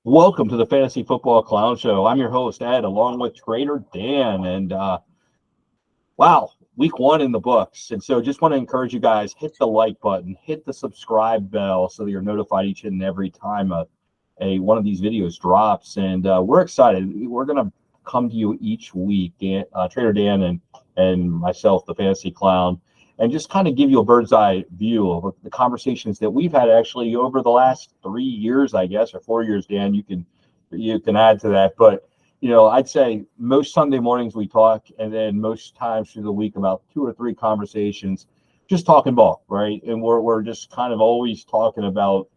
Welcome to the Fantasy Football Clown Show. I'm your host, Ed, along with Trader Dan. And wow, week one in the books. And so just want to encourage you guys, hit the like button, hit the subscribe bell so that you're notified each and every time one of these videos drops. And we're excited. We're going to come to you each week, Trader Dan and myself, the Fantasy Clown, and just kind of give you a bird's eye view of the conversations that we've had actually over the last 3 years, I guess, or 4 years. Dan, you can add to that, but I'd say most Sunday mornings we talk, and then most times through the week about 2 or 3 conversations, just talking ball, right? And we're just kind of always talking about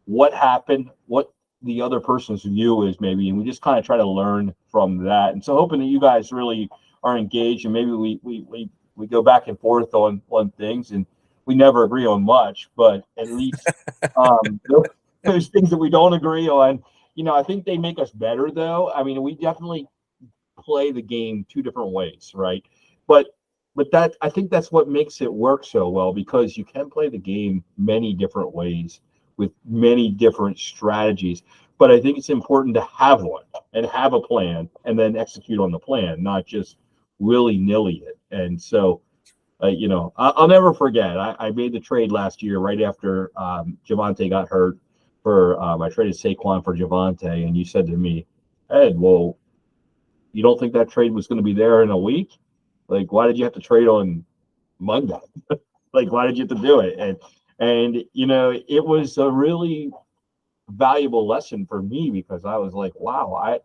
what happened, what the other person's view is maybe, and we just kind of try to learn from that. And so hoping that you guys really are engaged, and maybe we go back and forth on things, and we never agree on much, but at least those things that we don't agree on, I think they make us better, though. I mean, we definitely play the game 2 different ways, right? But that, I think that's what makes it work so well, because you can play the game many different ways with many different strategies. But I think it's important to have one and have a plan and then execute on the plan, not just willy-nilly it. And so, I'll never forget. I made the trade last year right after Javonte got hurt. I traded Saquon for Javonte, and you said to me, Ed, well, you don't think that trade was going to be there in a week? Like, why did you have to trade on Monday? Like, why did you have to do it? And it was a really valuable lesson for me, because I was like, wow, I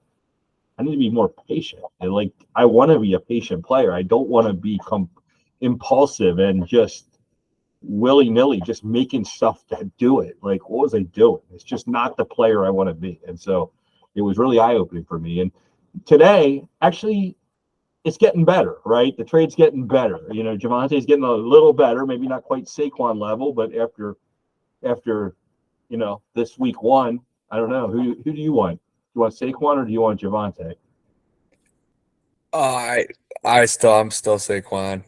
need to be more patient. And like, I want to be a patient player. I don't want to become impulsive and just willy-nilly just making stuff to do it. Like, what was I doing? It's just not the player I want to be. And so it was really eye-opening for me. And today, actually, it's getting better, right? The trade's getting better. Javonte's getting a little better, maybe not quite Saquon level, but after this week one, I don't know. Who do you want? Do you want Saquon or do you want Javonte? I'm still Saquon.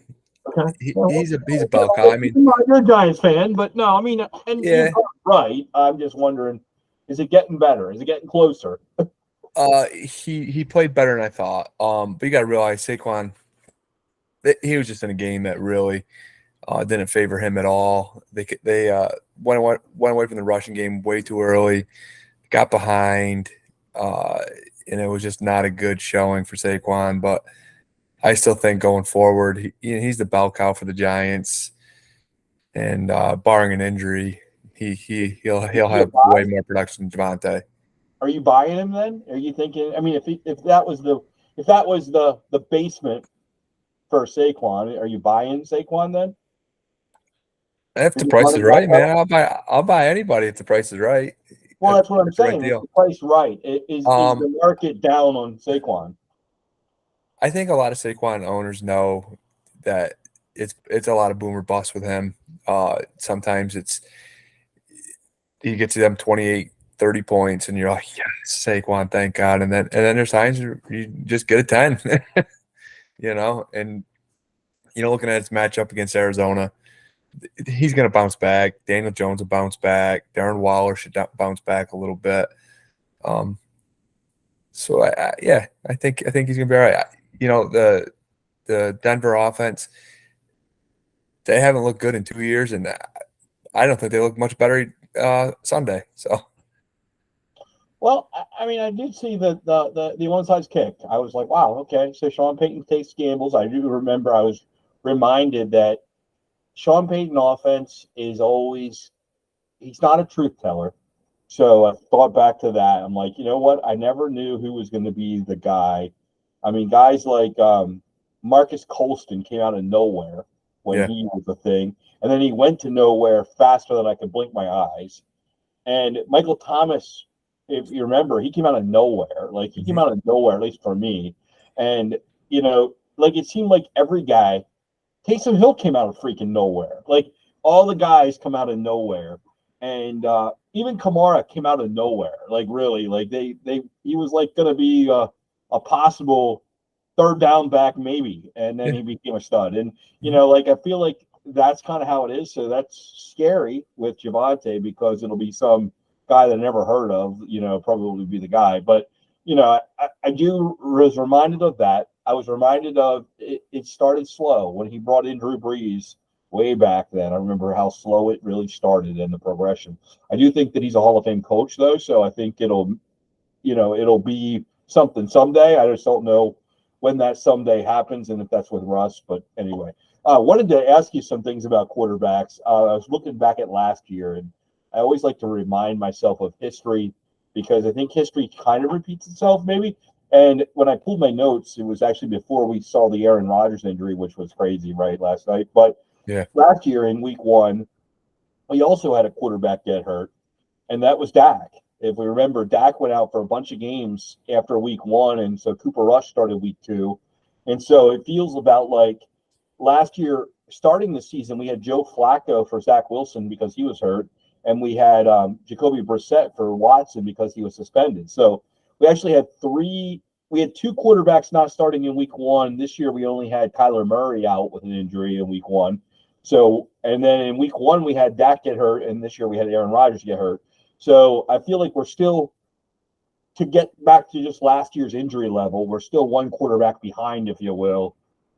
Okay. He's a bell cow. I mean, you're a Giants fan, but no, I mean, and yeah. you're right. I'm just wondering, is it getting better? Is it getting closer? He played better than I thought. But you got to realize Saquon, he was just in a game that really didn't favor him at all. They went away from the rushing game way too early, got behind, and it was just not a good showing for Saquon. But I still think going forward, he's the bell cow for the Giants, and barring an injury, he'll have way more production than Javonte. Are you buying him then? Are you thinking? I mean, if that was the basement for Saquon, are you buying Saquon then? If the price is right, man, I'll buy anybody if the price is right. Well, that's what I'm saying. Right, is the price right? Is the market down on Saquon? I think a lot of Saquon owners know that it's a lot of boomer bust with him. Sometimes he gets them 28, 30 points, and you're like, yes, Saquon, thank God. And then there's times you just get a 10, and looking at his matchup against Arizona, he's going to bounce back. Daniel Jones will bounce back. Darren Waller should bounce back a little bit. So I think he's going to be all right. The Denver offense, they haven't looked good in 2 years, and I don't think they look much better Sunday. So, well, I mean, I did see the onside kick. I was like, wow, okay. So Sean Payton takes gambles. I do remember I was reminded that Sean Payton offense is always, he's not a truth teller. So I thought back to that. I'm like, you know what? I never knew who was going to be the guy. I mean, guys like Marcus Colston came out of nowhere when he was a thing. And then he went to nowhere faster than I could blink my eyes. And Michael Thomas, if you remember, he came out of nowhere. Like, he came out of nowhere, at least for me. And, like, it seemed like every guy, Taysom Hill came out of freaking nowhere. Like, all the guys come out of nowhere. And even Kamara came out of nowhere. Like, really, like he was like going to be a possible third down back maybe, and then he became a stud. And like, I feel like that's kind of how it is. So that's scary with Javonte, because it'll be some guy that I never heard of, probably would be the guy. But, I was reminded of that. I was reminded of it started slow when he brought in Drew Brees way back then. I remember how slow it really started in the progression. I do think that he's a Hall of Fame coach, though, so I think it'll be something someday. I just don't know when that someday happens and if that's with Russ. But anyway, I wanted to ask you some things about quarterbacks. I was looking back at last year, and I always like to remind myself of history because I think history kind of repeats itself maybe. And when I pulled my notes, it was actually before we saw the Aaron Rodgers injury, which was crazy, right, last night. But Yeah. last year in week 1, we also had a quarterback get hurt, and that was Dak. If we remember, Dak went out for a bunch of games after week 1, and so Cooper Rush started week 2. And so it feels about like last year, starting the season, we had Joe Flacco for Zach Wilson because he was hurt, and we had Jacoby Brissett for Watson because he was suspended. So we actually had we had 2 quarterbacks not starting in week 1. This year, we only had Kyler Murray out with an injury in week 1. So, and then in week 1, we had Dak get hurt, and this year we had Aaron Rodgers get hurt. So I feel like we're still, to get back to just last year's injury level, we're still one quarterback behind, if you will,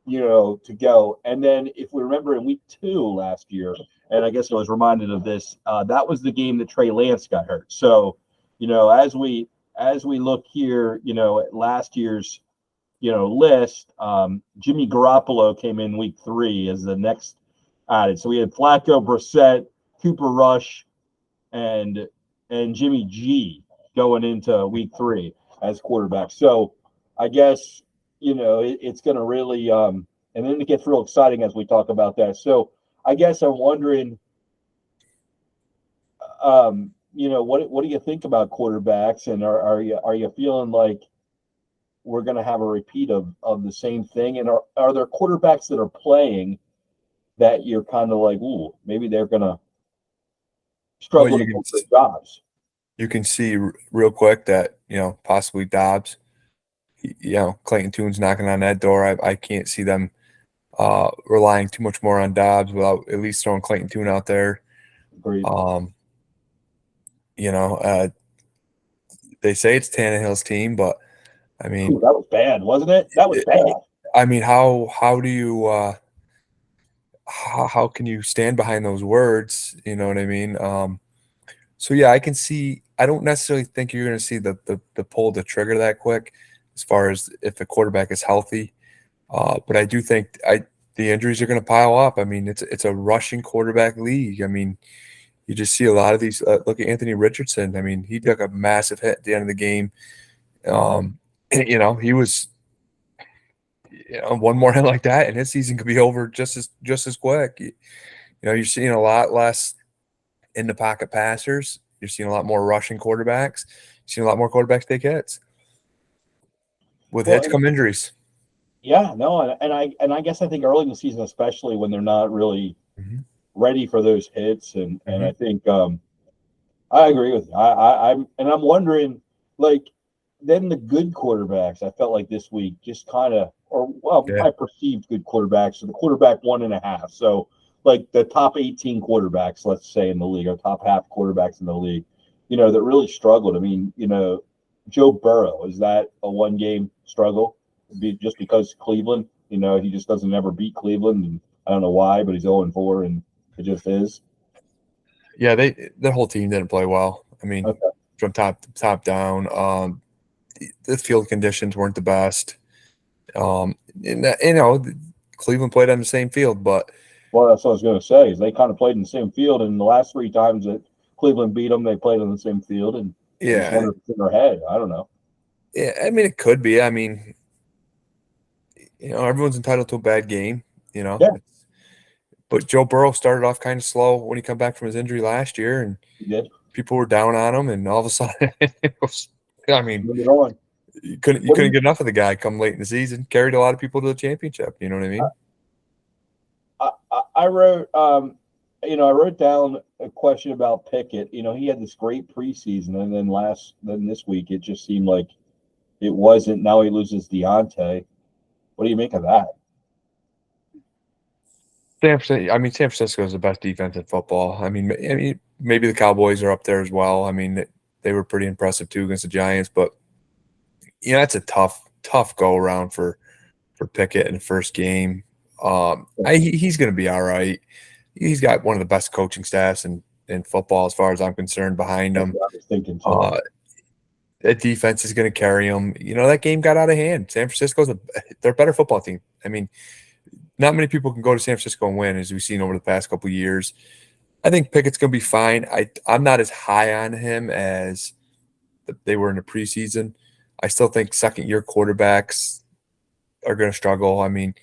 to go. And then if we remember in week 2 last year, and I guess I was reminded of this, that was the game that Trey Lance got hurt. So, as we look here, at last year's, list, Jimmy Garoppolo came in week 3 as the next added. So we had Flacco, Brissett, Cooper Rush, and Jimmy G going into week 3 as quarterback. So I guess, it's going to really, and then it gets real exciting as we talk about that. So I guess I'm wondering, what do you think about quarterbacks, and are you feeling like we're going to have a repeat of the same thing? And are there quarterbacks that are playing that you're kind of like, ooh, maybe they're going to struggle to get their jobs? You can see real quick that, possibly Dobbs, Clayton Tune's knocking on that door. I can't see them relying too much more on Dobbs without at least throwing Clayton Tune out there. Agreed. They say it's Tannehill's team, but I mean, ooh, that was bad, wasn't it? That was bad. I mean, how do you how can you stand behind those words? You know what I mean? So yeah, I can see. I don't necessarily think you're going to see the pull the trigger that quick, as far as if the quarterback is healthy. But I do think the injuries are going to pile up. I mean, it's a rushing quarterback league. I mean, you just see a lot of these. Look at Anthony Richardson. I mean, he took a massive hit at the end of the game. He was, one more hit like that, and his season could be over just as quick. You're seeing a lot less in the pocket passers. You're seeing a lot more rushing quarterbacks. You're seeing a lot more quarterbacks take hits. With hits come injuries. Yeah, no, and I guess I think early in the season, especially when they're not really ready for those hits, and I think I agree with you. I'm wondering, like, then the good quarterbacks. I felt like this week just kind of, I perceived good quarterbacks. So the quarterback 1.5. So like the top 18 quarterbacks, let's say, in the league, or top half quarterbacks in the league, that really struggled. I mean, Joe Burrow, is that a 1-game struggle? Just because Cleveland, he just doesn't ever beat Cleveland, and I don't know why, but he's 0-4, and it just is. Yeah, the whole team didn't play well. I mean, from top down, the field conditions weren't the best. Cleveland played on the same field, but that's what I was going to say. Is they kind of played in the same field, and the last 3 times that Cleveland beat them, they played on the same field, and yeah, wonder if it's in their head. I don't know. Yeah, I mean, it could be. I mean, everyone's entitled to a bad game. Yeah. But Joe Burrow started off kind of slow when he come back from his injury last year, and He did. People were down on him, and all of a sudden, I mean, you couldn't get enough of the guy. Come late in the season, carried a lot of people to the championship. You know what I mean? I wrote, I wrote down a question about Pickett. He had this great preseason, and then this week it just seemed like it wasn't. Now he loses Deontay. What do you make of that? San Francisco is the best defense in football. I mean, maybe the Cowboys are up there as well. I mean, they were pretty impressive too against the Giants, but that's a tough go around for Pickett in the first game. He's going to be all right. He's got one of the best coaching staffs in football, as far as I'm concerned, behind him. I was thinking so. That defense is going to carry him. That game got out of hand. San Francisco's they're a better football team. I mean, not many people can go to San Francisco and win, as we've seen over the past couple of years. I think Pickett's going to be fine. I'm not as high on him as they were in the preseason. I still think second-year quarterbacks are going to struggle. I mean,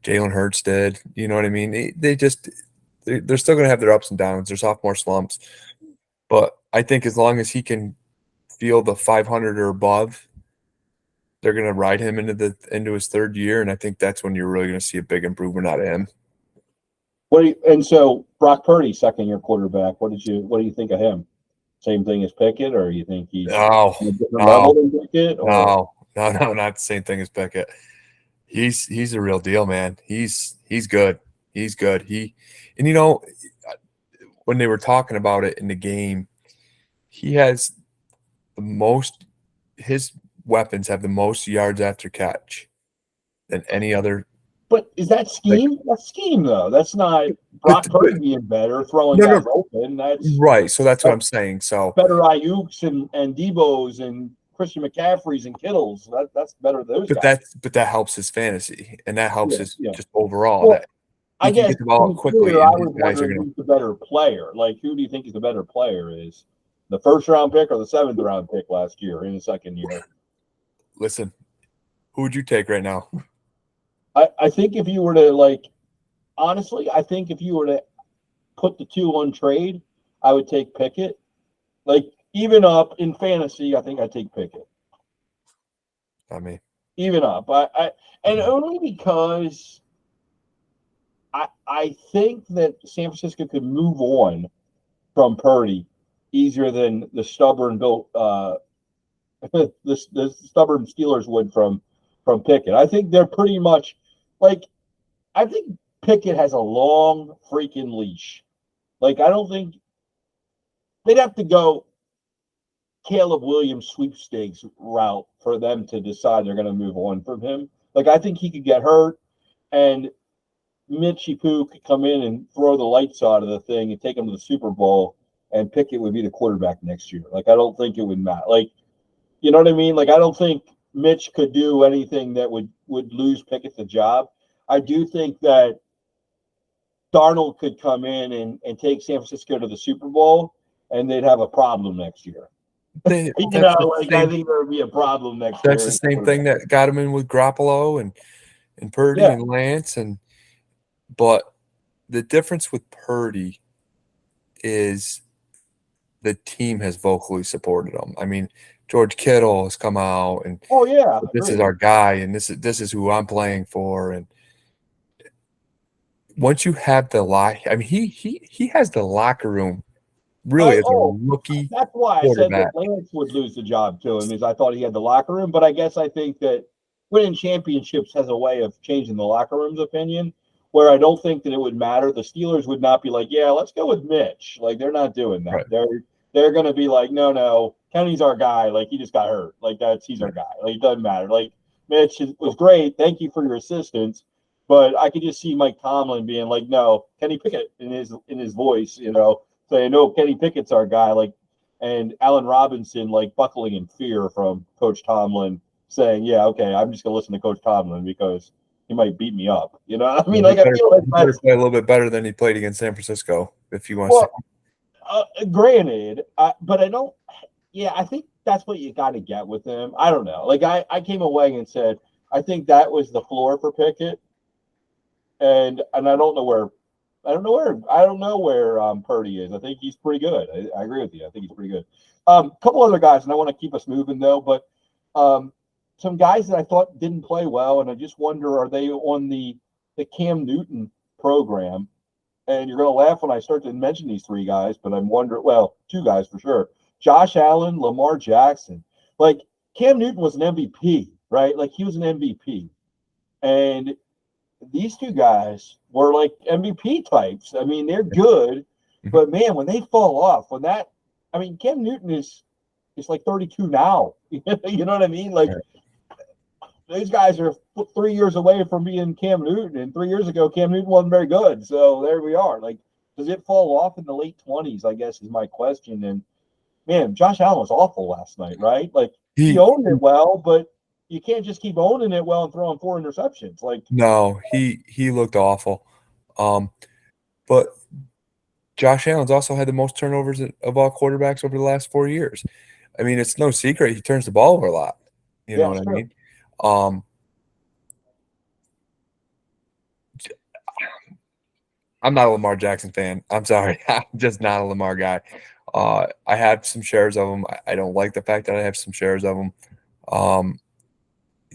Jalen Hurts did. You know what I mean? They're still going to have their ups and downs, their sophomore slumps. But I think as long as he can feel the 500 or above, they're going to ride him into his third year, and I think that's when you're really going to see a big improvement out of him. And so Brock Purdy, second-year quarterback. What do you think of him? Same thing as Pickett, or you think he's no, a different level than Pickett? No, not the same thing as Pickett. He's a real deal, man. He's good. He's good. When they were talking about it in the game, he has the most. His weapons have the most yards after catch than any other. But is that scheme? That's scheme, though. That's not Brock Purdy being better, throwing guys open. That's right. So that's what I'm saying. So better Ayuk's and Debo's and Christian McCaffrey's and Kittles. That's better than those guys. That helps his fantasy, and that helps his just overall. Well, that I guess get the ball quickly. I was wondering who's the better player. Like, who do you think is the better player? Is the first-round pick or the seventh-round pick last year in the second year? Listen, who would you take right now? I think if you were to, honestly, I think if you were to put the two on trade, I would take Pickett. Even up in fantasy, I think I'd take Pickett. I mean, even up. And only because I think that San Francisco could move on from Purdy easier than the stubborn the stubborn Steelers would from Pickett. I think they're pretty much I think Pickett has a long freaking leash. I don't think they'd have to go Caleb Williams sweepstakes route for them to decide they're going to move on from him. I think he could get hurt, and Mitchie Poo could come in and throw the lights out of the thing and take him to the Super Bowl, and Pickett would be the quarterback next year. I don't think it would matter. You know what I mean? I don't think Mitch could do anything that would lose Pickett the job. I do think that Darnold could come in and take San Francisco to the Super Bowl, and they'd have a problem next year. I think there would be a problem next year. That's the same thing that got him in with Garoppolo and Purdy and Lance. But the difference with Purdy is the team has vocally supported him. I mean, George Kittle has come out and this is our guy, and this is who I'm playing for. And once you have the he has the locker room really as a rookie. That's why I said that Lance would lose the job to him, is I thought he had the locker room. But I guess I think that winning championships has a way of changing the locker room's opinion, where I don't think that it would matter. The Steelers would not be like, yeah, let's go with Mitch. They're not doing that. Right. They're going to be like, no, Kenny's our guy. He just got hurt. He's our guy. It doesn't matter. Mitch was great. Thank you for your assistance. But I could just see Mike Tomlin being like, no, Kenny Pickett in his voice, saying, no, Kenny Pickett's our guy. And Allen Robinson, buckling in fear from Coach Tomlin, saying, yeah, okay, I'm just going to listen to Coach Tomlin because he might beat me up. I feel like he better play a little bit better than he played against San Francisco if you want to. Granted, but I don't. Yeah, I think that's what you got to get with him. I don't know. I came away and said I think that was the floor for Pickett, and I don't know where Purdy is. I think he's pretty good. I agree with you. I think he's pretty good. Couple other guys, and I want to keep us moving though. But some guys that I thought didn't play well, and I just wonder, are they on the Cam Newton program? And you're going to laugh when I start to mention these three guys, but I'm wondering, two guys for sure. Josh Allen, Lamar Jackson. Cam Newton was an MVP, right? He was an MVP. And these two guys were like MVP types. I mean, they're good, but man, when they fall off, Cam Newton is like 32 now. You know what I mean? Like these guys are 3 years away from being Cam Newton, and 3 years ago, Cam Newton wasn't very good. So there we are. Like, does it fall off in the late 20s? I guess is my question. And man, Josh Allen was awful last night, right? Like he owned it well, but you can't just keep owning it well and throwing 4 interceptions. Like No, he looked awful. But Josh Allen's also had the most turnovers of all quarterbacks over the last 4 years. I mean, it's no secret he turns the ball over a lot. You know what I mean? I'm not a Lamar Jackson fan. I'm sorry. I'm just not a Lamar guy. I have some shares of him. I don't like the fact that I have some shares of him.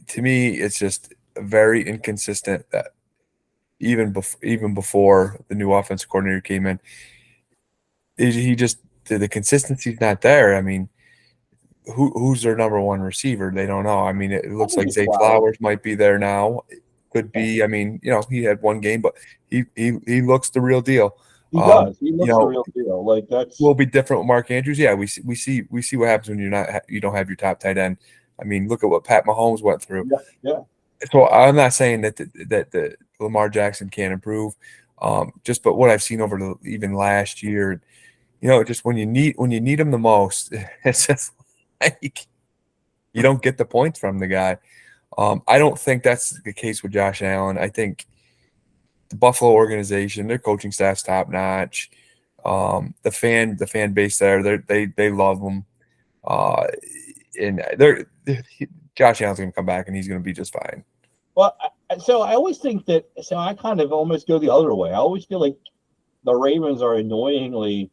To me, it's just very inconsistent that even before the new offensive coordinator came in, he just the consistency's not there. I mean, who's their number one receiver? They don't know. I mean, it looks like Zay Flowers might be there now. Could be. I mean, he had one game, but he looks the real deal. He does. He looks the real deal. Like that's will be different with Mark Andrews. Yeah, we see what happens when you don't have your top tight end. I mean, look at what Pat Mahomes went through. Yeah. So I'm not saying that the Lamar Jackson can't improve. But what I've seen over even last year, just when you need him the most, it's just like you don't get the points from the guy. I don't think that's the case with Josh Allen. I think the Buffalo organization, their coaching staff's top notch. The fan base there, they love him. And Josh Allen's going to come back and he's going to be just fine. Well, so I always think that. So I kind of almost go the other way. I always feel like the Ravens are annoyingly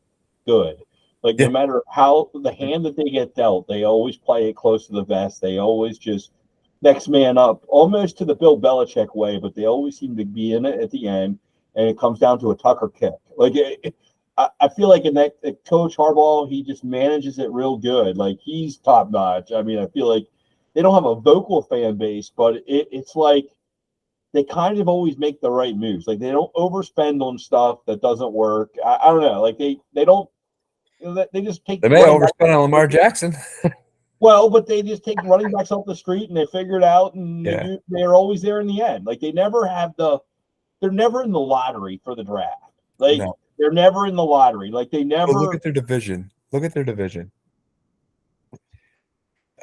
good. Like no matter how the hand that they get dealt, they always play it close to the vest. They always just next man up, almost to the Bill Belichick way, but they always seem to be in it at the end, and it comes down to a Tucker kick. Like I feel like in that Coach Harbaugh, he just manages it real good. Like he's top notch. I mean, I feel like they don't have a vocal fan base, but it's like they kind of always make the right moves. Like they don't overspend on stuff that doesn't work. I don't know. Like they don't. They just take. They may overspend on Lamar Jackson. Well, but they just take running backs off the street and they figure it out, and they're always there in the end. Like they never have they're never in the lottery for the draft. Like they're never in the lottery. Like they never. Well, look at their division.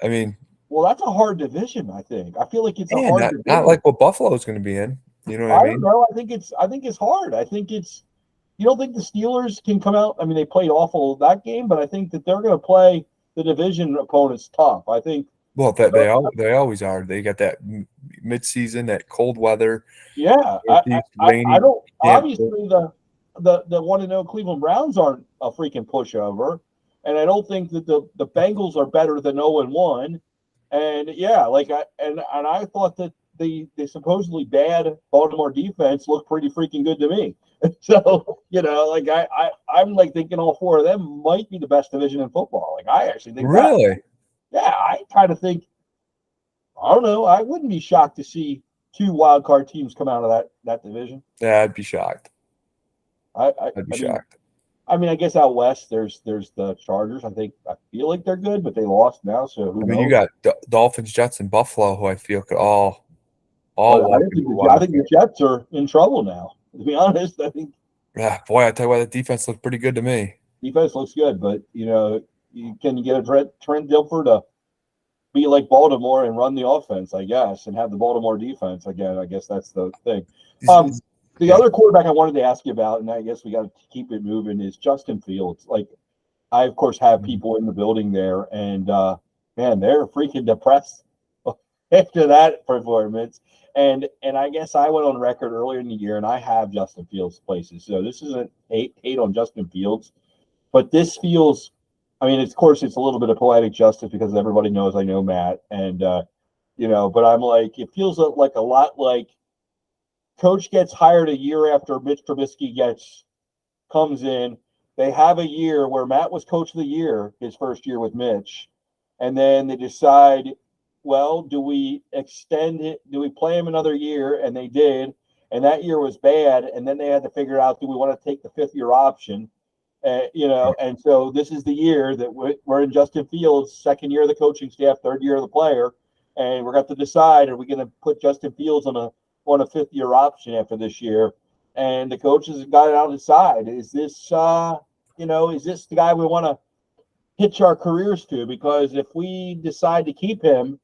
I mean, well, that's a hard division. I think. I feel like it's a hard division. Not like what Buffalo's going to be in. You know what I mean? I don't know. I think it's hard. I think it's. You don't think the Steelers can come out? I mean, they played awful that game, but I think that they're going to play the division opponents tough. I think. Well, they always are. They got that midseason, that cold weather. Yeah, I don't. Obviously, the 1-0 Cleveland Browns aren't a freaking pushover, and I don't think that the Bengals are better than 0-1. And yeah, like I thought that the supposedly bad Baltimore defense looked pretty freaking good to me. So like I'm like thinking all 4 of them might be the best division in football. Like I actually think really. Yeah, I kind of think. I don't know. I wouldn't be shocked to see 2 wild card teams come out of that division. Yeah, I'd be shocked. I'd be shocked. I mean, I guess out west there's the Chargers. I feel like they're good, but they lost now. So who knows? You got Dolphins, Jets, and Buffalo, who I feel could all. I think the Jets are in trouble now. To be honest, I think. Yeah, boy, I tell you what, the defense looked pretty good to me. Defense looks good, but can you get a Trent Dilfer to be like Baltimore and run the offense, I guess, and have the Baltimore defense again? I guess that's the thing. The other quarterback I wanted to ask you about, and I guess we got to keep it moving, is Justin Fields. Like, I of course have people in the building there, and man, they're freaking depressed after that performance. And I guess I went on record earlier in the year, and I have Justin Fields places. So this isn't hate on Justin Fields, but this feels. I mean, of course, it's a little bit of poetic justice because everybody knows I know Matt, and but I'm like, it feels like a lot like coach gets hired a year after Mitch Trubisky comes in. They have a year where Matt was coach of the year, his first year with Mitch, and then they decide, well, do we extend it? Do we play him another year? And they did. and that year was bad. And then they had to figure out, do we want to take the 5th-year option? And so this is the year that we're in Justin Fields' 2nd year of the coaching staff, 3rd year of the player, and we're going to decide: are we going to put Justin Fields on a 5th-year option after this year? And the coaches have got it out to decide: is this is this the guy we want to hitch our careers to? Because if we decide to keep him,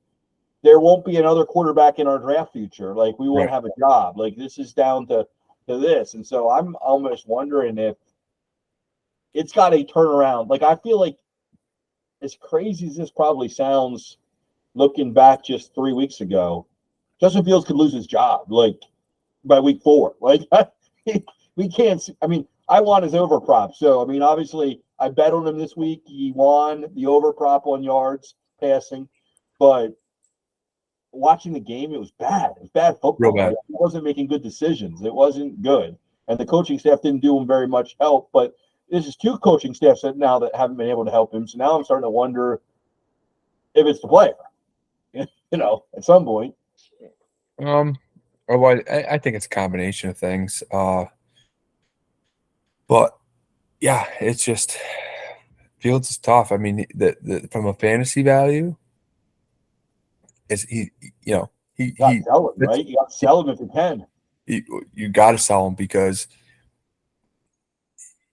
there won't be another quarterback in our draft future. Like, we won't have a job. Like, this is down to this. And so I'm almost wondering if it's got a turnaround. Like, I feel like, as crazy as this probably sounds, looking back just 3 weeks ago, Justin Fields could lose his job, like, by week 4. Like, we can't – I mean, I want his over prop. So, I mean, obviously, I bet on him this week. He won the over prop on yards passing. But watching the game, it was bad. It was bad football. Real bad. Like, he wasn't making good decisions. It wasn't good. And the coaching staff didn't do him very much help. But this is 2 coaching staffs now that haven't been able to help him. So now I'm starting to wonder if it's the player, at some point. I think it's a combination of things. But yeah, it's just Fields is tough. I mean, from a fantasy value, is he You got to sell him, right? You got to sell him if you can. You got to sell him because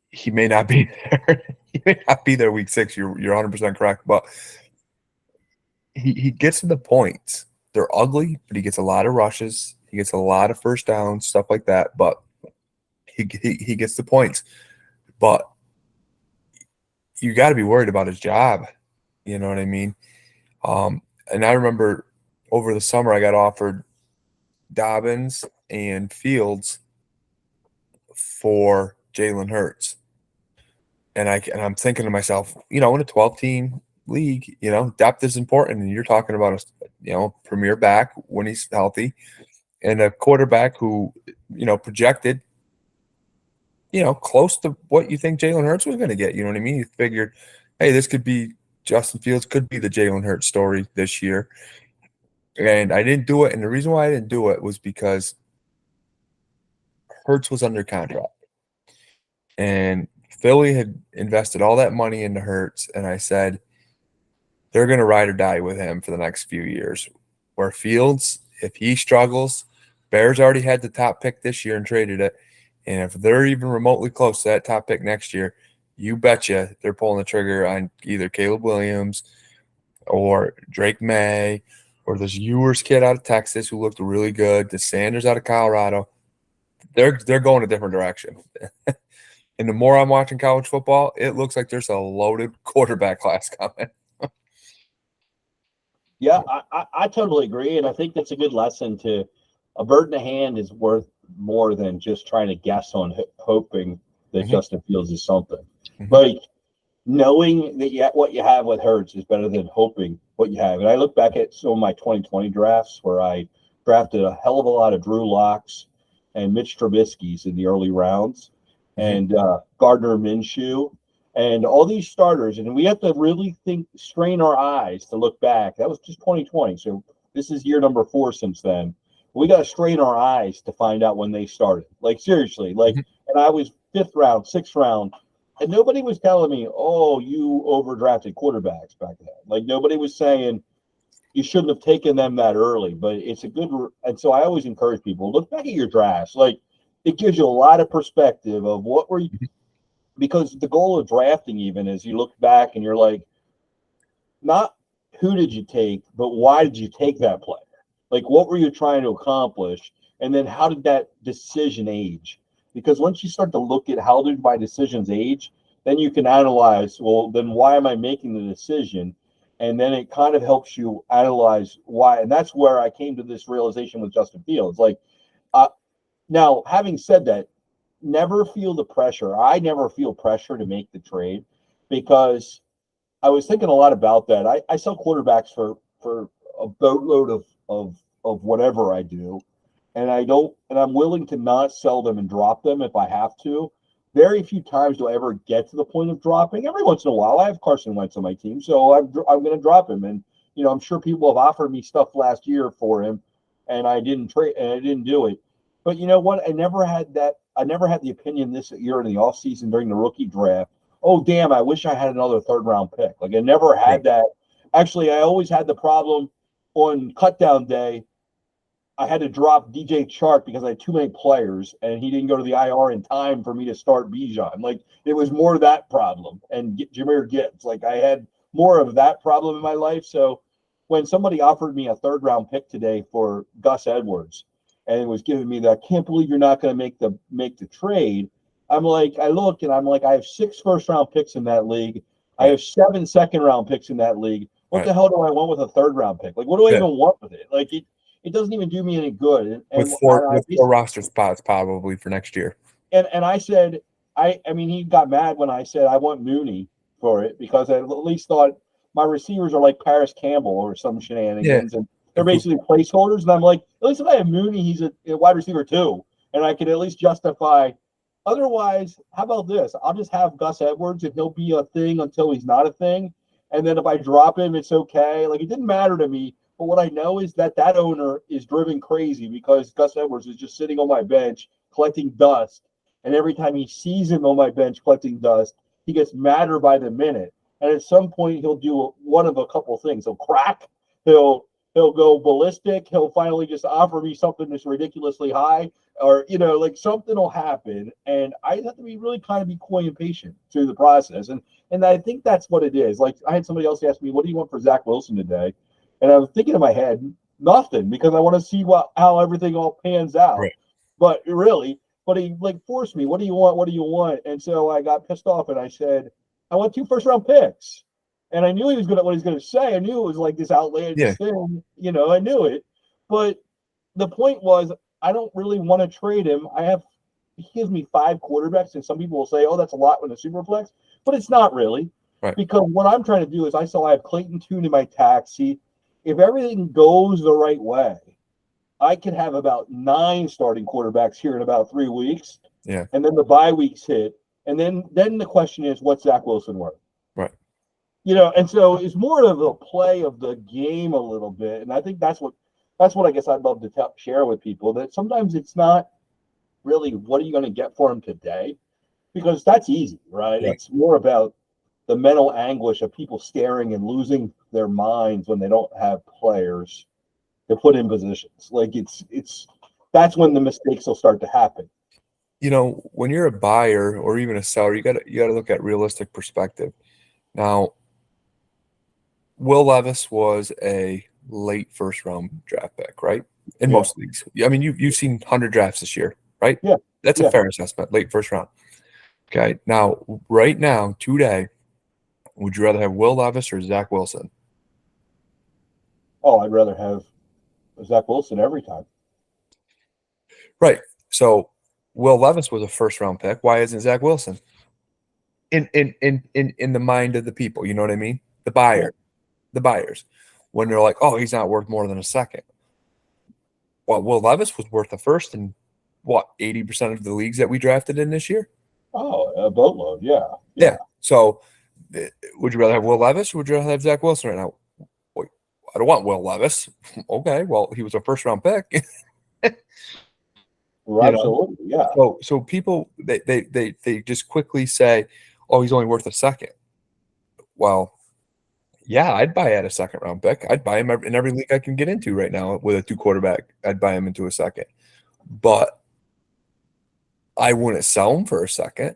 he may not be there. He may not be there week 6. You're 100% correct, but he gets to the points. They're ugly, but he gets a lot of rushes. He gets a lot of first downs, stuff like that. But he gets the points. But you got to be worried about his job. You know what I mean? And I remember over the summer I got offered Dobbins and Fields for Jalen Hurts. And I'm thinking to myself, in a 12-team league, depth is important. And you're talking about a premier back when he's healthy, and a quarterback who, projected, close to what you think Jalen Hurts was going to get. You know what I mean? You figured, hey, this could be Justin Fields, could be the Jalen Hurts story this year. And I didn't do it. And the reason why I didn't do it was because Hurts was under contract. And Philly had invested all that money into Hurts, and I said they're going to ride or die with him for the next few years. Where Fields, if he struggles, Bears already had the top pick this year and traded it, and if they're even remotely close to that top pick next year, you betcha they're pulling the trigger on either Caleb Williams or Drake May or this Ewers kid out of Texas who looked really good, the Sanders out of Colorado. They're going a different direction. And the more I'm watching college football, it looks like there's a loaded quarterback class coming. Yeah, I totally agree. And I think that's a good lesson to a bird in the hand is worth more than just trying to guess on hoping that Justin Fields is something. Like, knowing that what you have with Hurts is better than hoping what you have. And I look back at some of my 2020 drafts where I drafted a hell of a lot of Drew Locks and Mitch Trubisky's in the early rounds. And Gardner Minshew, and all these starters. And we have to really strain our eyes to look back. That was just 2020. So this is year number 4 since then. We got to strain our eyes to find out when they started. Like, seriously. Like, and I was 5th round, 6th round, and nobody was telling me, oh, you overdrafted quarterbacks back then. Like, nobody was saying you shouldn't have taken them that early. But it's a good – and so I always encourage people, look back at your drafts. Like, it gives you a lot of perspective of what were you – because the goal of drafting even is you look back and you're like, not who did you take, but why did you take that player? Like, what were you trying to accomplish? And then how did that decision age? Because once you start to look at how did my decisions age, then you can analyze, well, then why am I making the decision? And then it kind of helps you analyze why. And that's where I came to this realization with Justin Fields. Like, now, having said that, never feel the pressure. I never feel pressure to make the trade because I was thinking a lot about that. I sell quarterbacks for a boatload of whatever I do. And I'm willing to not sell them and drop them if I have to. Very few times do I ever get to the point of dropping. Every once in a while, I have Carson Wentz on my team, so I'm going to drop him. And I'm sure people have offered me stuff last year for him, and I didn't trade and I didn't do it. But you know what? I never had that. I never had the opinion this year in the offseason during the rookie draft. Oh, damn, I wish I had another third round pick. Like, I never had Right. that. Actually, I always had the problem on cutdown day. I had to drop DJ Chark because I had too many players and he didn't go to the IR in time for me to start Bijan. Like, it was more that problem. And Jahmyr Gibbs. Like, I had more of that problem in my life. So when somebody offered me a third round pick today for Gus Edwards and it was giving me that, I can't believe you're not going to make the trade. I'm like, I look and I'm like, I have 6 first round picks in that league. I have 7 second round picks in that league. What the hell do I want with a third round pick? Like, what do I even want with it? Like, it doesn't even do me any good. With four roster spots probably for next year. And I said, I mean, he got mad when I said I want Mooney for it because I at least thought my receivers are like Paris Campbell or some shenanigans, and they're basically placeholders. And I'm like, at least if I have Mooney, he's a wide receiver too, and I can at least justify. Otherwise, how about this? I'll just have Gus Edwards, and he'll be a thing until he's not a thing. And then if I drop him, it's okay. Like, it didn't matter to me. But what I know is that owner is driven crazy because Gus Edwards is just sitting on my bench collecting dust. And every time he sees him on my bench collecting dust, he gets madder by the minute. And at some point, he'll do one of a couple things. He'll crack. He'll go ballistic. He'll finally just offer me something that's ridiculously high, or like something will happen. And I have to be really kind of be coy and patient through the process. And I think that's what it is. Like, I had somebody else ask me, "What do you want for Zach Wilson today?" And I was thinking in my head, nothing, because I want to see how everything all pans out. Right. But he like forced me. What do you want? What do you want? And so I got pissed off and I said, I want 2 first round picks. And I knew what he was going to say. I knew it was like this outlandish thing. I knew it. But the point was, I don't really want to trade him. He gives me 5 quarterbacks, and some people will say, oh, that's a lot with a superflex. But it's not really. Right. Because what I'm trying to do is I have Clayton Tune in my taxi. If everything goes the right way, I can have about 9 starting quarterbacks here in about 3 weeks. Yeah. And then the bye weeks hit. And then the question is, what's Zach Wilson worth? Right. And so it's more of a play of the game a little bit. And I think that's what I guess I'd love to share with people, that sometimes it's not really what are you going to get for him today, because that's easy, right? It's more about the mental anguish of people staring and losing their minds when they don't have players to put in positions. Like, that's when the mistakes will start to happen. When you're a buyer or even a seller, you got to look at realistic perspective. Now, Will Levis was a late first round draft pick, right? In most leagues. I mean, you've seen 100 drafts this year, right? Yeah. That's a fair assessment, late first round. Okay. Now, right now, today, would you rather have Will Levis or Zach Wilson? Oh, I'd rather have Zach Wilson every time. Right. So Will Levis was a first round pick. Why isn't Zach Wilson? In the mind of the people, you know what I mean? The buyers. When they're like, oh, he's not worth more than a second. Well, Will Levis was worth a first in 80% of the leagues that we drafted in this year? Oh, a boatload, yeah. Yeah. So would you rather have Will Levis or would you rather have Zach Wilson right now? Well, I don't want Will Levis. Okay, well, he was a first round pick. Absolutely, yeah. So people they just quickly say, oh, he's only worth a second. Well, yeah, I'd buy at a second round pick. I'd buy him in every league I can get into right now with a 2 quarterback. I'd buy him into a second. But I wouldn't sell him for a second.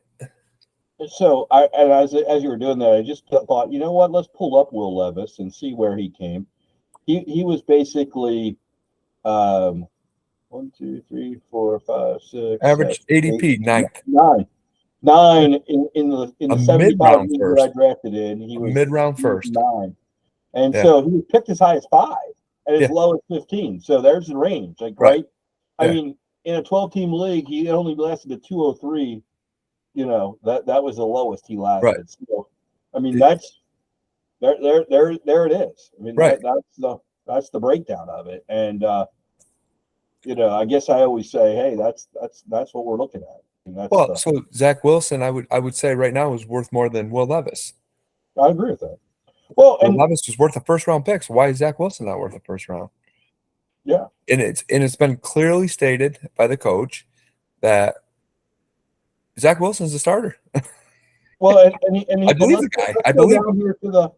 So as you were doing that, I just thought, you know what? Let's pull up Will Levis and see where he came. He was basically 1, 2, 3, 4, 5, 6. Average 7, ADP 8, 9 in the 75 league that I drafted in. He was mid-round first. 9, and so he was picked as high as 5 and as low as 15. So there's the range, right? I mean, in a 12-team league, he only lasted a 203. That was the lowest he lasted. Right. So, I mean, that's there it is. I mean, that's the breakdown of it. And I guess I always say, hey, that's what we're looking at. So Zach Wilson, I would say right now is worth more than Will Levis. I agree with that. Well, Will Levis was worth a first round pick. So why is Zach Wilson not worth a first round? Yeah. it's been clearly stated by the coach that Zach Wilson's the starter. Well, I believe the guy. I believe.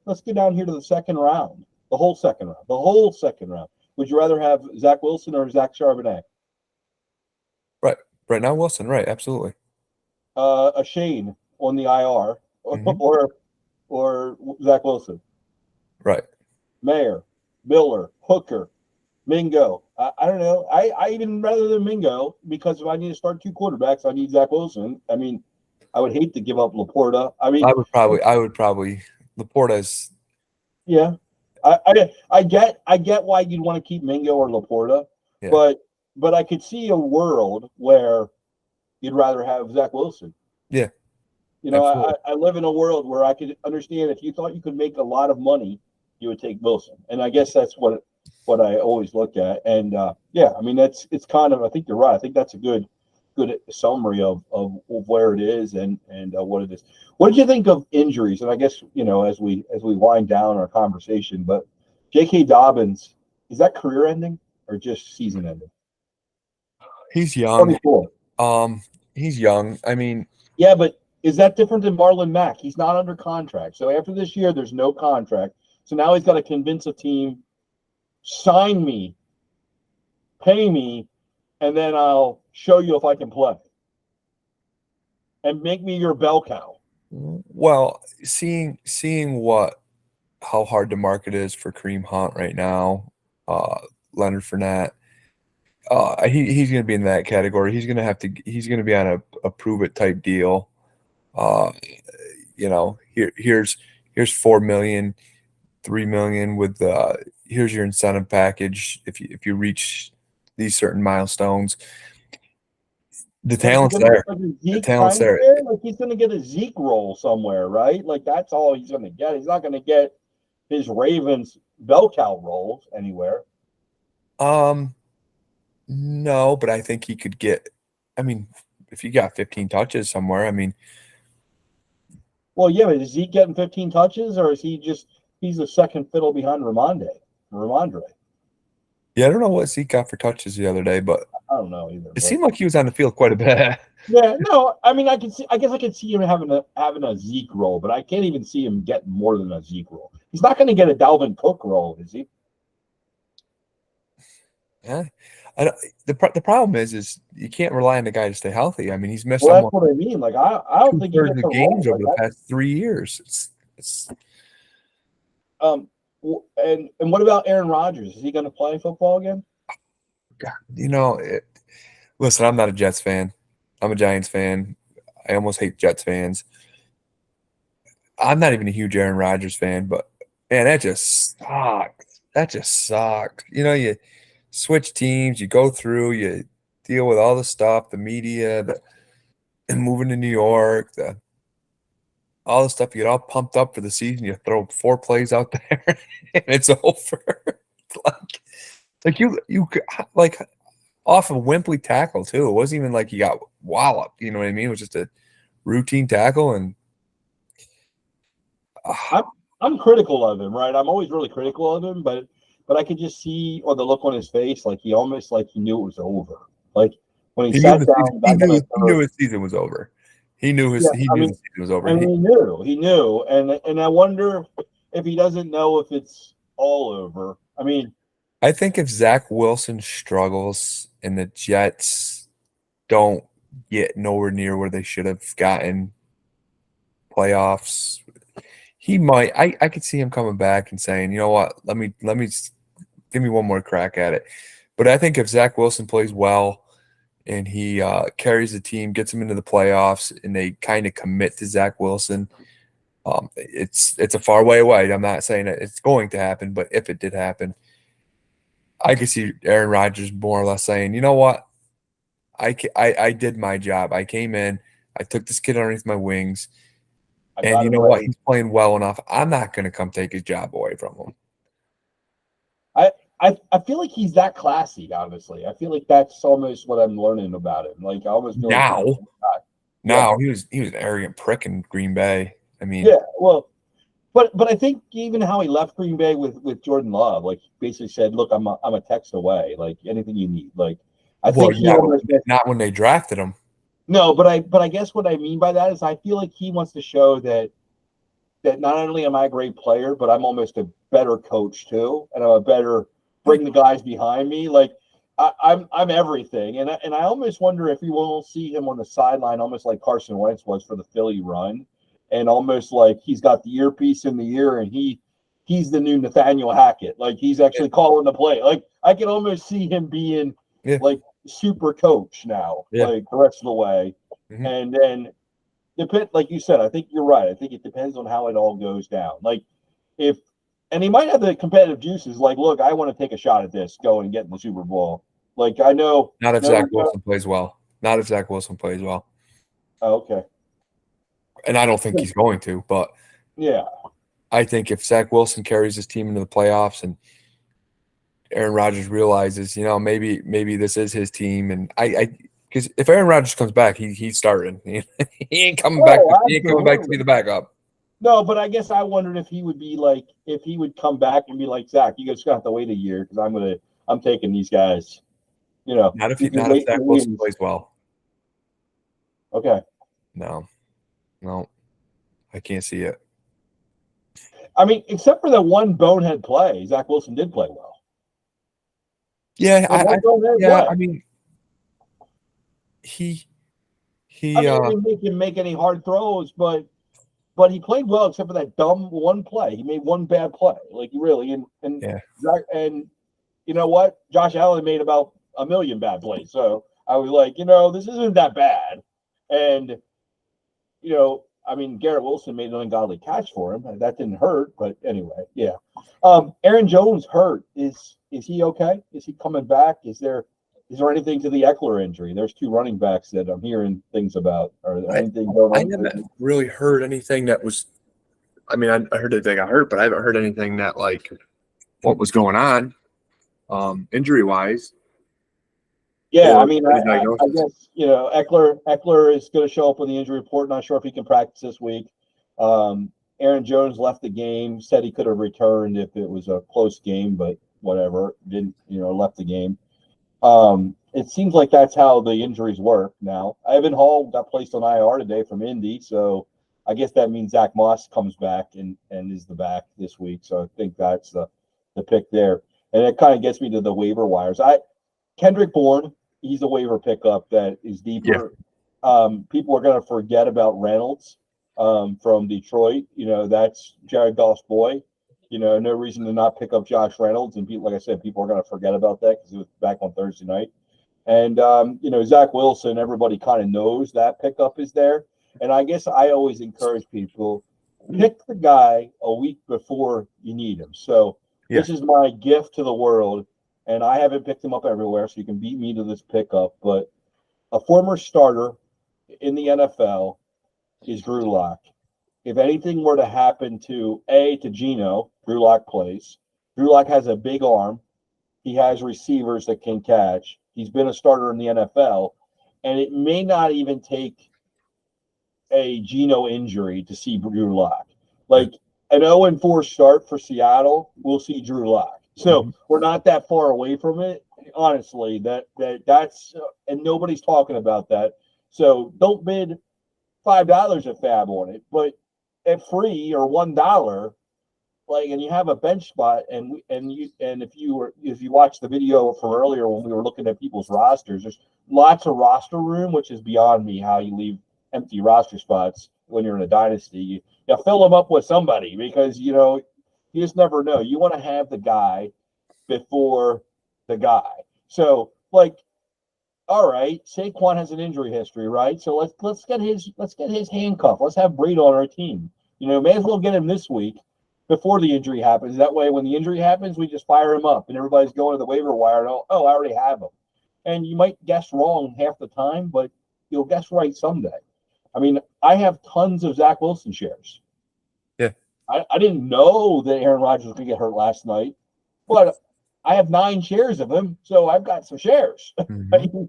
Let's go down here to the second round, the whole second round, Would you rather have Zach Wilson or Zach Charbonnet? Right now, Wilson. Right, absolutely. A Shane on the IR, or Zach Wilson. Right. Mayer, Miller, Hooker, Mingo. I don't know. I even rather than Mingo, because if I need to start 2 quarterbacks, I need Zach Wilson. I mean, I would hate to give up Laporta. I mean, I would probably Laporta's. Yeah, I get why you'd want to keep Mingo or Laporta, Yeah. but I could see a world where you'd rather have Zach Wilson. Yeah. You know, Absolutely. I live in a world where I could understand if you thought you could make a lot of money, you would take Wilson, and I guess that's what I always look at. And yeah, I mean it's kind of, I think you're right. I think that's a good summary of where it is and what it is. What did you think of injuries? And I guess, you know, as we wind down our conversation, but J.K. Dobbins, is that career ending or just season ending? He's young. 24. He's young. I mean, Yeah, but is that different than Marlon Mack? He's not under contract. So after this year, there's no contract. So now he's got to convince a team, sign me, pay me, and then I'll show you if I can play. And make me your bell cow. well, seeing how hard the market is for Kareem Hunt right now, Leonard Fournette, he's going to be in that category. He's going to be on a prove it type deal. You know, here's $4 million, $3 million with here's your incentive package if you reach these certain milestones. The talent's there. The talent's there. Like he's going to get a Zeke role somewhere, right? Like that's all he's going to get. He's not going to get his Ravens bell cow roles anywhere. No, but I think he could get. I mean, if you got 15 touches somewhere, I mean. Well, yeah, but is Zeke getting 15 touches, or is he's a second fiddle behind Ramondre? Yeah, I don't know what Zeke got for touches the other day, but I don't know either. It seemed like he was on the field quite a bit. Yeah, no, I mean, I guess I could see him having a Zeke role, but I can't even see him getting more than a Zeke role. He's not going to get a Dalvin Cook role, is he? Yeah, the problem is you can't rely on the guy to stay healthy. I mean, he's missed Well, that's what I mean. Like, I don't think he gets the games over the past 3 years. It's and what about Aaron Rodgers? Is he going to play football again? God, you know, listen, I'm not a Jets fan. I'm a Giants fan. I almost hate Jets fans. I'm not even a huge Aaron Rodgers fan, but man, that just sucks. That just sucks. You know, you switch teams, you go through, you deal with all the stuff, the media, and moving to New York, all the stuff. You get all pumped up for the season. You throw 4 plays out there, and it's over. like you like off a wimply tackle too. It wasn't even like you got walloped. You know what I mean? It was just a routine tackle, and I'm critical of him, right? I'm always really critical of him, but I could just see on the look on his face, like he almost like he knew it was over. Like when he sat down, he knew his season was over. He knew the season was over. And he knew, and I wonder if he doesn't know if it's all over. I mean, I think if Zach Wilson struggles and the Jets don't get nowhere near where they should have gotten playoffs, he might. I could see him coming back and saying, you know what, let me give me one more crack at it. But I think if Zach Wilson plays well and he carries the team, gets them into the playoffs, and they kind of commit to Zach Wilson, it's a far way away. I'm not saying that it's going to happen, but if it did happen, I could see Aaron Rodgers more or less saying, you know what, I did my job. I came in, I took this kid underneath my wings, and you know what, he's playing well enough. I'm not going to come take his job away from him. I feel like he's that classy, honestly. I feel like that's almost what I'm learning about him. Like I almost feel now he was an arrogant prick in Green Bay. I mean, yeah, well, But I think even how he left Green Bay with Jordan Love, like, he basically said, "Look, I'm a text away. Like, anything you need." Like, I Well, think he yeah, almost not when they drafted him. no, but I guess what I mean by that is I feel like he wants to show that not only am I a great player, but I'm almost a better coach too, and I'm a better bring the guys behind me. Like, I'm everything, and I almost wonder if you won't see him on the sideline, almost like Carson Wentz was for the Philly run, and almost like he's got the earpiece in the ear, and he's the new Nathaniel Hackett. Like, he's actually calling the play. Like, I can almost see him being Yeah. like super coach now, Yeah. like the rest of the way, Mhm. and then like you said, I think you're right. I think it depends on how it all goes down. Like, if and he might have the competitive juices. Like, look, I want to take a shot at this, go and get in the Super Bowl. Like, I know. Not if No, Zach Wilson plays well. Not if Zach Wilson plays well. oh, okay. And I don't think he's going to, but Yeah. I think if Zach Wilson carries his team into the playoffs and Aaron Rodgers realizes, maybe this is his team, and because if Aaron Rodgers comes back, he's starting. He ain't coming back. He ain't coming back to be the backup. No, but I guess I wondered if he would be like, if he would come back and be like, Zach, you guys have to wait a year because I'm taking these guys. Not if you can Zach wait for Wilson wins. plays well. Okay. No, I can't see it. I mean, except for that one bonehead play, Zach Wilson did play well. Yeah, play. I mean, he I didn't make him make any hard throws, but he played well except for that dumb one play. He made one bad play, like, really, and yeah. Zach, and you know what? Josh Allen made about a million bad plays. So I was like, this isn't that bad. And I mean, Garrett Wilson made an ungodly catch for him. That didn't hurt, but anyway, yeah. Aaron Jones hurt. Is he okay? Is he coming back? Is there anything to the Eckler injury? There's two running backs that I'm hearing things about. Or anything going on? I haven't really heard anything that was. I mean, I heard that they got hurt, but I haven't heard anything that, like, what was going on, injury wise. Yeah, I mean, I guess Eckler is going to show up on the injury report. Not sure if he can practice this week. Aaron Jones left the game. Said he could have returned if it was a close game, but whatever. Didn't left the game. It seems like that's how the injuries work now. Evan Hall got placed on IR today from Indy, so I guess that means Zach Moss comes back and is the back this week. So I think that's the pick there, and it kind of gets me to the waiver wires. Kendrick Bourne, he's a waiver pickup that is deeper. Yeah. People are going to forget about Reynolds from Detroit. That's Jared Goff's boy. No reason to not pick up Josh Reynolds. And people, like I said, people are going to forget about that because it was back on Thursday night. And, Zach Wilson, everybody kind of knows that pickup is there. And I guess I always encourage people, pick the guy a week before you need him. So This is my gift to the world. And I haven't picked him up everywhere, so you can beat me to this pickup. But a former starter in the NFL is Drew Lock. If anything were to happen to Geno, Drew Lock plays. Drew Lock has a big arm. He has receivers that can catch. He's been a starter in the NFL. And it may not even take a Geno injury to see Drew Lock. Like an 0-4 start for Seattle, we'll see Drew Lock. So we're not that far away from it. Honestly, that's and nobody's talking about that. So don't bid $5 a fab on it, but at free or $1, like, and you have a bench spot, and if you watch the video from earlier when we were looking at people's rosters, there's lots of roster room, which is beyond me how you leave empty roster spots when you're in a dynasty. You fill them up with somebody because you just never know. You want to have the guy before the guy. So, like, all right, Saquon has an injury history, right? So let's get his handcuff. Let's have Breida on our team. May as well get him this week before the injury happens. That way, when the injury happens, we just fire him up, and everybody's going to the waiver wire. And, I already have him. And you might guess wrong half the time, but you'll guess right someday. I mean, I have tons of Zach Wilson shares. Yeah. I didn't know that Aaron Rodgers was going to get hurt last night, but I have 9 shares of him, so I've got some shares. Mm-hmm.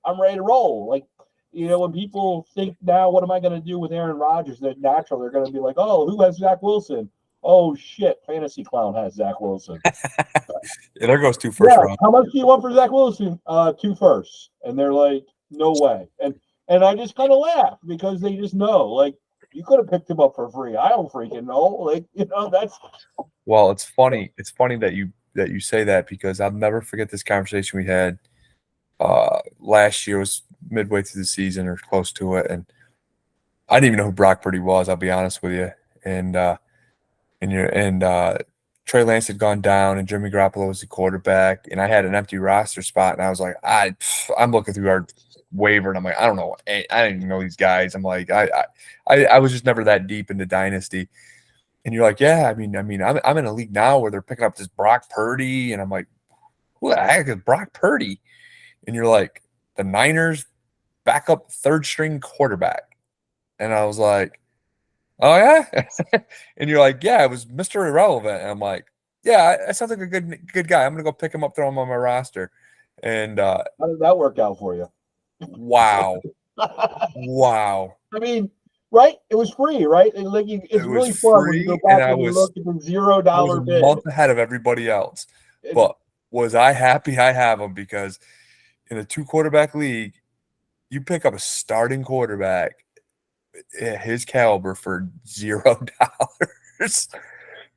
I'm ready to roll. Like, when people think now, what am I going to do with Aaron Rodgers? That natural, they're going to be like, oh, who has Zach Wilson? Oh shit, Fantasy Clown has Zach Wilson. Yeah, there goes 2 first round. How much do you want for Zach Wilson? 2 firsts. And they're like, no way. And I just kind of laugh because they just know, like, you could have picked him up for free. I don't freaking know. Like, that's. Well, it's funny. It's funny that you say that because I'll never forget this conversation we had. Last year was midway through the season or close to it, and I didn't even know who Brock Purdy was. I'll be honest with you. And Trey Lance had gone down, and Jimmy Garoppolo was the quarterback, and I had an empty roster spot, and I was like, I'm looking through our waiver, and I'm like, I don't know, I didn't even know these guys. I'm like, I was just never that deep into Dynasty. And you're like, yeah, I mean, I'm in a league now where they're picking up this Brock Purdy, and I'm like, who the heck is Brock Purdy? And you're like, the Niners backup third string quarterback. And I was like, oh yeah? And you're like, yeah, it was Mr. Irrelevant. And I'm like, yeah, that sounds like a good guy. I'm gonna go pick him up, throw him on my roster. And how did that work out for you? Wow. Wow. I mean, right? It was free, right? And like it's really fun when you go back and you look at the $0 bid. A month ahead of everybody else. But was I happy I have him? Because in a 2-quarterback league, you pick up a starting quarterback his caliber for $0.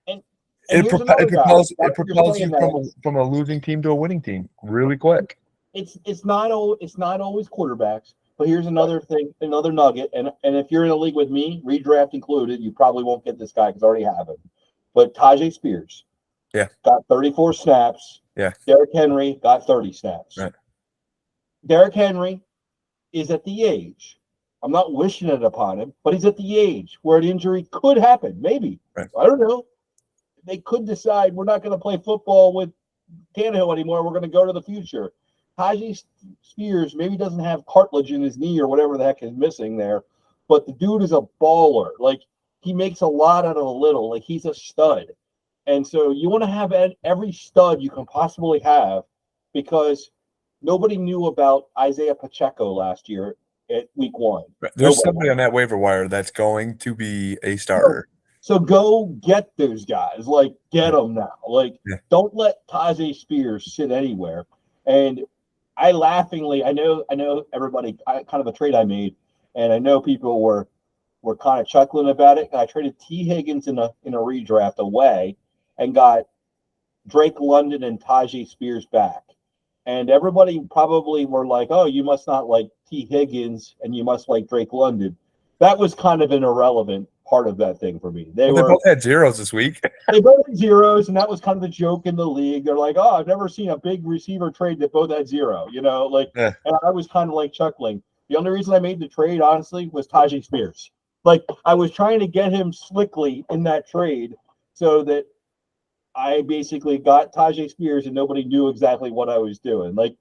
And it propels you from a losing team to a winning team really quick. It's not always quarterbacks, but here's another thing, another nugget. And if you're in a league with me, redraft included, you probably won't get this guy because I already have him. But Tajay Spears, got 34 snaps. Yeah, Derrick Henry got 30 snaps. Right. Derrick Henry is at the age. I'm not wishing it upon him, but he's at the age where an injury could happen. Maybe. Right. I don't know. They could decide we're not going to play football with Tannehill anymore. We're going to go to the future. Tajay Spears maybe doesn't have cartilage in his knee or whatever the heck is missing there, but the dude is a baller. Like, he makes a lot out of a little. Like, he's a stud. And so you want to have every stud you can possibly have because nobody knew about Isaiah Pacheco last year at week 1. Right. There's somebody on that waiver wire that's going to be a starter. So go get those guys. Like, get them now. Like, don't let Tajay Spears sit anywhere. And I laughingly, I know everybody, kind of a trade I made, and I know people were kind of chuckling about it. I traded T. Higgins in a redraft away and got Drake London and Tajay Spears back. And everybody probably were like, oh, you must not like T. Higgins and you must like Drake London. That was kind of an irrelevant part of that thing for me. They both had zeros this week. They both had zeros, and that was kind of the joke in the league. They're like, oh, I've never seen a big receiver trade that both had 0, And I was kind of like chuckling. The only reason I made the trade, honestly, was Tajay Spears. Like, I was trying to get him slickly in that trade so that I basically got Tajay Spears and nobody knew exactly what I was doing. Like,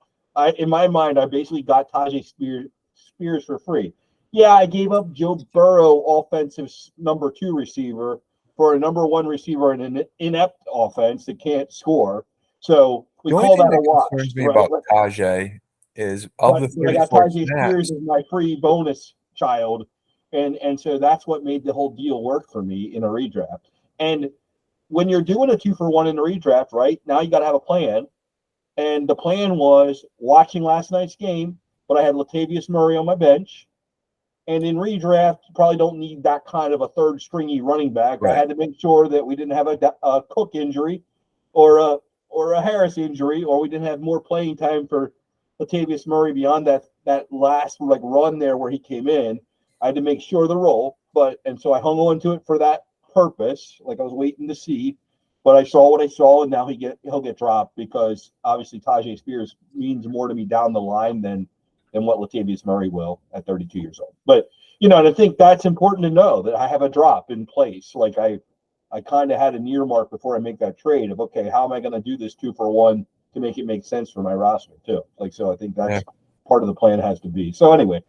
in my mind, I basically got Tajay Spears for free. Yeah, I gave up Joe Burrow, offensive number 2 receiver, for a number 1 receiver in an inept offense that can't score. So we call that a wash. Concerns me about Tajay is of the 34 Spears is my free bonus child, and so that's what made the whole deal work for me in a redraft. And when you're doing a 2-for-1 in a redraft, right now you got to have a plan. And the plan was watching last night's game, but I had Latavius Murray on my bench. And in redraft, you probably don't need that kind of a third stringy running back. Right. I had to make sure that we didn't have a Cook injury or a Harris injury, or we didn't have more playing time for Latavius Murray beyond that last run there where he came in. I had to make sure the role, and so I hung on to it for that purpose. Like, I was waiting to see, but I saw what I saw, and now he'll get dropped because obviously Tajay Spears means more to me down the line than what Latavius Murray will at 32 years old. But, and I think that's important to know that I have a drop in place. Like, I kind of had an earmark before I make that trade of, okay, how am I going to do this 2-for-1 to make it make sense for my roster too? So I think that's part of the plan has to be. So anyway,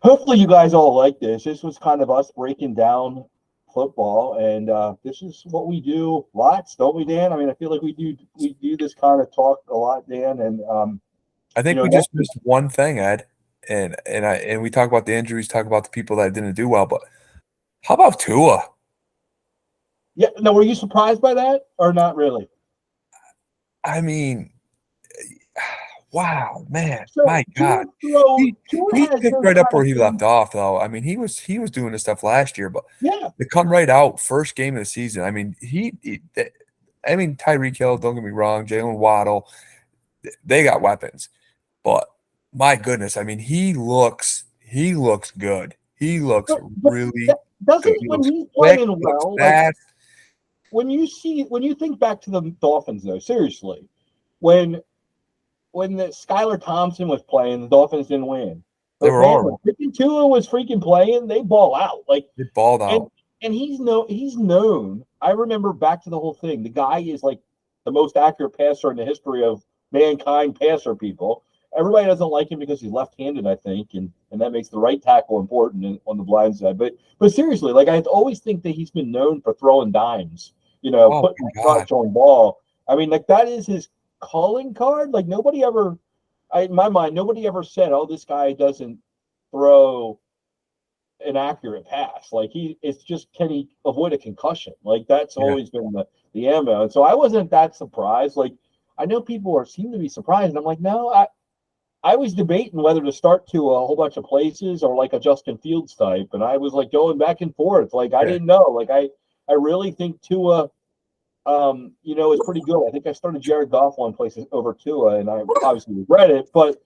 hopefully you guys all like this. This was kind of us breaking down football, and this is what we do lots, don't we, Dan? I mean, I feel like we do this kind of talk a lot, Dan, and I think we just missed one thing, Ed. And we talk about the injuries, talk about the people that didn't do well, but how about Tua? Yeah. No, were you surprised by that or not really? I mean, wow, man, So my God, Tua he has picked those right up kind where of he things. left off, though. I mean, he was doing this stuff last year, but Yeah. to come right out first game of the season, I mean, I mean, Tyreek Hill, don't get me wrong, Jalen Waddle, they got weapons, but my goodness, I mean, he looks good. He looks But really good. doesn't He when looks he's quick, playing looks well, like fast. when you think back to the Dolphins though, seriously, when the Skylar Thompson was playing, the Dolphins didn't win. They But were man, when horrible. freaking Tua was freaking playing, they ball out. Like They balled and out. he's known. I remember back to the whole thing. The guy is like the most accurate passer in the history of mankind passer people. Everybody doesn't like him because he's left-handed, I think, and that makes the right tackle important on the blind side. But seriously, like I always think that he's been known for throwing dimes, Oh putting my God. touch on ball. I mean, like that is his calling card. Like nobody ever, in my mind, nobody ever said, "Oh, this guy doesn't throw an accurate pass." Like it's just can he avoid a concussion? Like that's Yeah. always been the MO. And so I wasn't that surprised. Like I know people seem to be surprised, and I'm like, no, I was debating whether to start to a whole bunch of places or like a Justin Fields type, and I was like going back and forth. Like I Yeah. didn't know. Like I really think Tua, is pretty good. I think I started Jared Goff one place over Tua, and I obviously regret it, but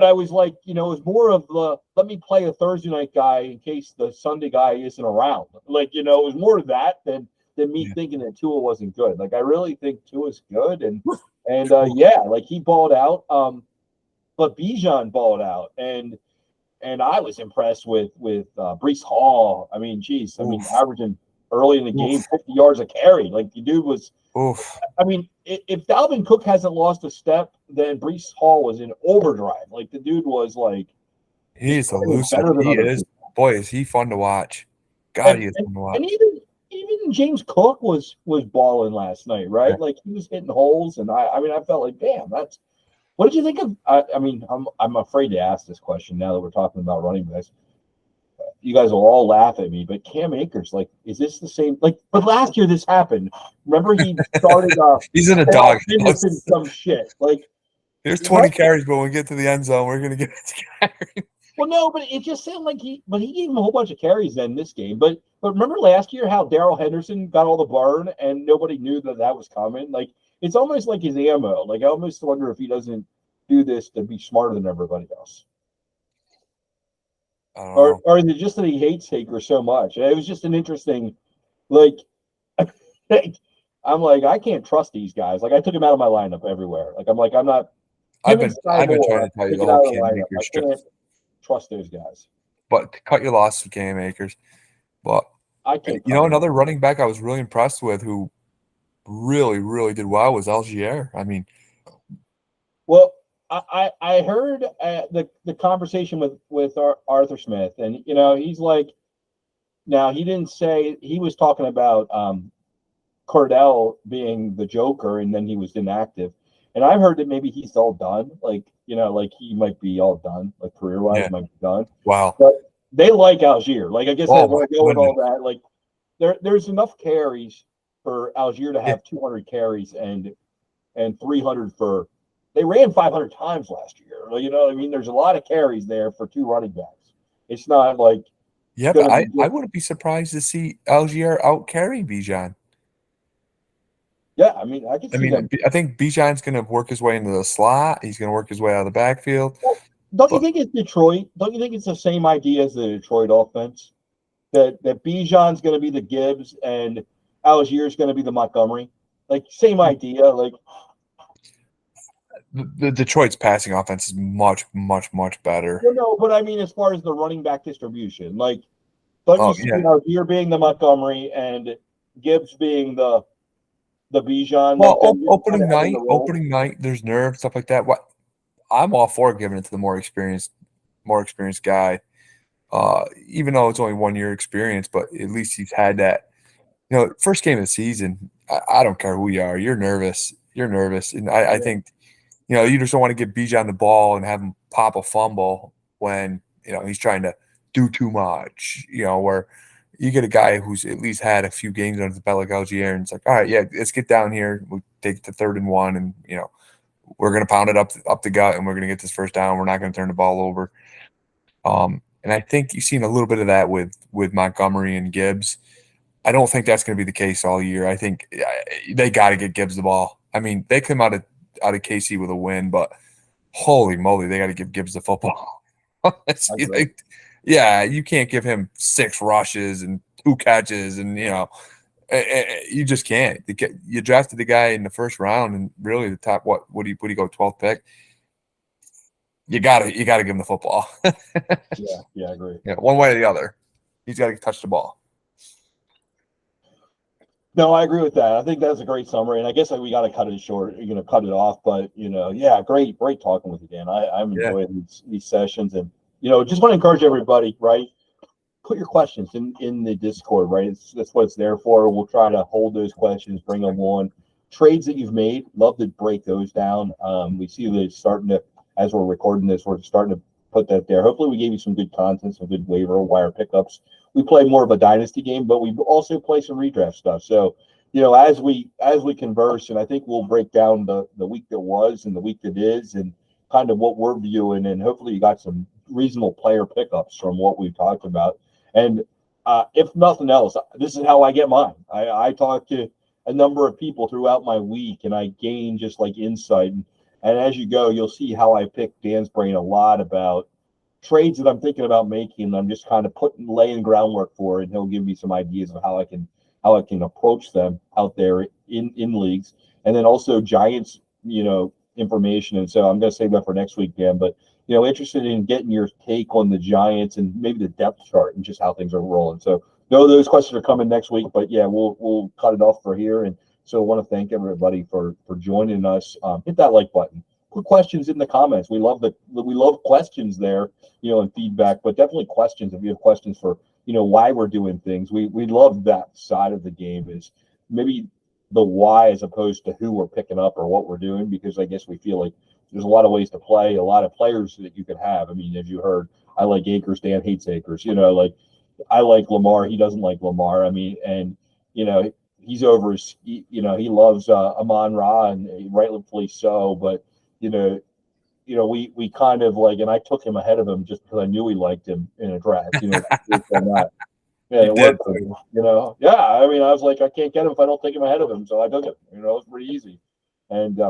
I was like, it was more of the let me play a Thursday night guy in case the Sunday guy isn't around. Like, it was more of that than me Yeah. thinking that Tua wasn't good. Like I really think Tua's good and yeah, like he balled out. But Bijan balled out, and I was impressed with Brees Hall. I mean, geez, I mean, Oof. averaging early in the game Oof. 50 yards a carry. Like the dude was. Oof. I mean, if Dalvin Cook hasn't lost a step, then Brees Hall was in overdrive. Like the dude was like just He's playing elusive. better than He other is. people. Boy, is he fun to watch. God, And he is and, fun to and watch. even James Cook was balling last night, Yeah. right? Like he was hitting holes, and I mean, I felt like, damn, that's. What did you think of? I mean, I'm afraid to ask this question now that we're talking about running backs. You guys will all laugh at me, but Cam Akers, like, is this the same? Like, but last year this happened. Remember, he started He's in a Darrell dog. Henderson some shit. Like, Here's 20 what? carries, but when we get to the end zone, we're gonna get his carry. Well, no, but it just sounded like he gave him a whole bunch of carries then this game. But remember last year how Darrell Henderson got all the burn and nobody knew that was coming. Like, it's almost like his ammo. Like, I almost wonder if he doesn't do this to be smarter than everybody else. I don't know. Or is it just that he hates Haker so much? It was just an interesting, like, I'm like, I can't trust these guys. Like, I took him out of my lineup everywhere. Like, I'm like, I'm not. I've Him and been Sky I've been Moore, trying I to tell you take the it out whole of the Cam lineup. I Akers can't trust those guys. but cut your losses with Cam Akers. But I can't. another running back I was really impressed with who really, really did well was Algier. I mean, Well, I heard the conversation with Arthur Smith, and he's like, now he didn't say he was talking about Cordell being the Joker, and then he was inactive. And I've heard that maybe he's all done, like like he might be all done, like career wise, yeah, might be done. wow. But they like Algier. Like I guess they Oh my want to go with all goodness. that. Like there's enough carries for Algier to Yeah, have 200 carries and 300 for. They ran 500 times last year. I mean, there's a lot of carries there for two running backs. It's not like yeah, going but to be I just. wouldn't be surprised to see Algier out carry Bijan. Yeah, I mean, I can I see mean, them. I think Bijan's going to work his way into the slot. He's going to work his way out of the backfield. Well, don't you But think it's Detroit? Don't you think it's the same idea as the Detroit offense? That Bijan's going to be the Gibbs and Algier's going to be the Montgomery? Like same idea. Like the Detroit's passing offense is much, much, much better. no, but I mean, as far as the running back distribution, like don't you Oh see yeah. Algier being the Montgomery and Gibbs being the Bijan, like Well, them just kind of opening having the night, role? there's nerve stuff like that. What I'm all for giving it to the more experienced guy. Even though it's only 1 year experience, but at least he's had that. First game of the season. I don't care who you are. You're nervous. You're nervous, and I Yeah. think you just don't want to give Bijan the ball and have him pop a fumble. when he's trying to do too much. Where you get a guy who's at least had a few games under the belt like Algier, and it's like, all right, yeah, let's get down here. We'll take it to 3rd and 1, and we're gonna pound it up the gut, and we're gonna get this first down. We're not gonna turn the ball over. And I think you've seen a little bit of that with Montgomery and Gibbs. I don't think that's going to be the case all year. I think they got to get Gibbs the ball. I mean, they come out of KC with a win, but holy moly, they got to give Gibbs the football. Yeah, you can't give him 6 rushes and 2 catches, and you just can't. You drafted the guy in the first round, and really the top what do you go 12th pick? You gotta give him the football. Yeah, I agree. Yeah, one way or the other, he's got to touch the ball. No, I agree with that. I think that's a great summary, and I guess we got to cut it short. You're going to cut it off, but yeah, great talking with you, Dan. I'm enjoying these sessions, and just want to encourage everybody, right? Put your questions in the Discord, right? That's what it's there for. We'll try to hold those questions, bring them on. Trades that you've made, love to break those down. We see that it's starting to, as we're recording this, we're starting to put that there. Hopefully, we gave you some good content, some good waiver wire pickups. We play more of a dynasty game, but we also play some redraft stuff. So, as we converse, and I think we'll break down the week that was and the week that is, and kind of what we're viewing, and hopefully you got some reasonable player pickups from what we've talked about. And if nothing else, this is how I get mine. I talk to a number of people throughout my week, and I gain just like insight. And as you go, you'll see how I pick Dan's brain a lot about trades that I'm thinking about making. And I'm just kind of laying groundwork for it, and he'll give me some ideas of how I can approach them out there in leagues. And then also Giants, information. And so I'm going to save that for next week, Dan. But interested in getting your take on the Giants and maybe the depth chart and just how things are rolling. So those questions are coming next week. But yeah, we'll cut it off for here. And so I want to thank everybody for joining us. Hit that like button. Put questions in the comments. We love questions there, and feedback, but definitely questions. If you have questions for, why we're doing things, we love that side of the game, is maybe the why as opposed to who we're picking up or what we're doing, because I guess we feel like there's a lot of ways to play, a lot of players that you could have. I mean, as you heard, I like Akers, Dan hates Akers, like I like Lamar, he doesn't like Lamar. I mean, and he's over his, he loves Amon-Ra, and rightfully so, but we kind of like, and I took him ahead of him just because I knew we liked him in a draft, Yeah, it worked. Yeah. I mean, I was like, I can't get him if I don't take him ahead of him, so I took him. It was pretty easy, and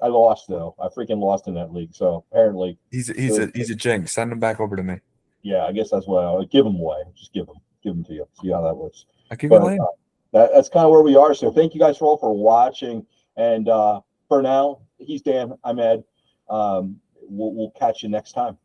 I lost though. I freaking lost in that league. So apparently, he's a jinx. Send him back over to me. Yeah, I guess that's what I'll give him away. Just give him to you. See how that works. I give you land. That's kind of where we are. So thank you guys all for watching. And for now, he's Dan. I'm Ed. We'll catch you next time.